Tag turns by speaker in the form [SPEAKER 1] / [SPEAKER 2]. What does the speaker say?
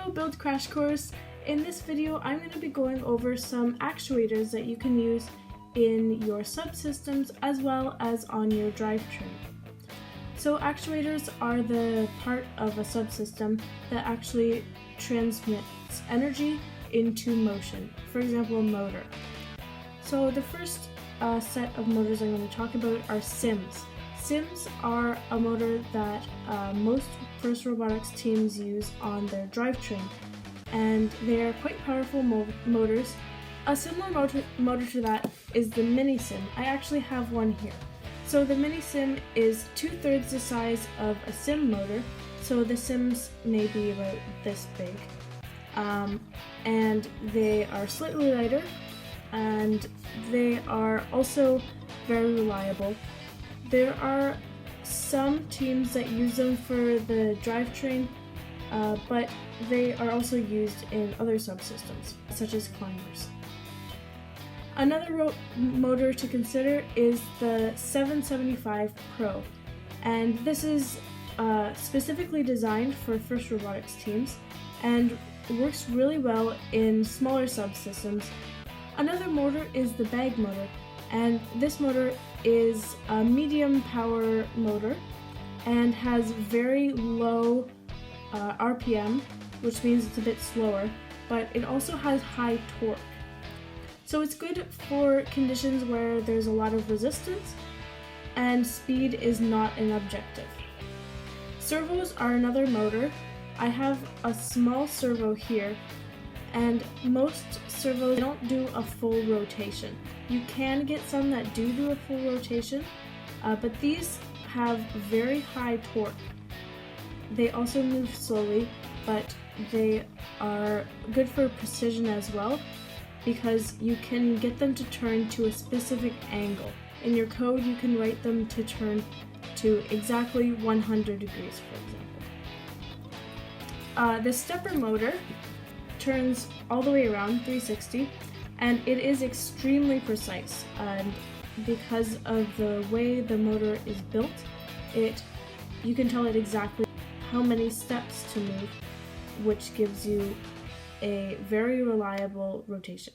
[SPEAKER 1] Hello Build Crash Course! In this video I'm going to be going over some actuators that you can use in your subsystems as well as on your drivetrain. So actuators are the part of a subsystem that actually transmits energy into motion, for example a motor. So the first set of motors I'm going to talk about are sims. Sims are a motor that most FIRST Robotics teams use on their drivetrain, and they are quite powerful motors. A similar motor to that is the mini sim. I actually have one here. So the mini sim is 2/3 the size of a sim motor, so the sims may be about this big. And they are slightly lighter, and they are also very reliable. There are some teams that use them for the drivetrain, but they are also used in other subsystems, such as climbers. Another motor to consider is the 775 Pro, and this is specifically designed for FIRST Robotics teams and works really well in smaller subsystems. Another motor is the bag motor, and this motor is a medium power motor and has very low RPM, which means it's a bit slower, but it also has high torque. So it's good for conditions where there's a lot of resistance and speed is not an objective. Servos are another motor. I have a small servo here, and most servos don't do a full rotation. You can get some that do a full rotation, but these have very high torque. They also move slowly, but they are good for precision as well, because you can get them to turn to a specific angle. In your code, you can write them to turn to exactly 100 degrees, for example. The stepper motor turns all the way around 360, and it is extremely precise, and because of the way the motor is built, you can tell it exactly how many steps to move, which gives you a very reliable rotation.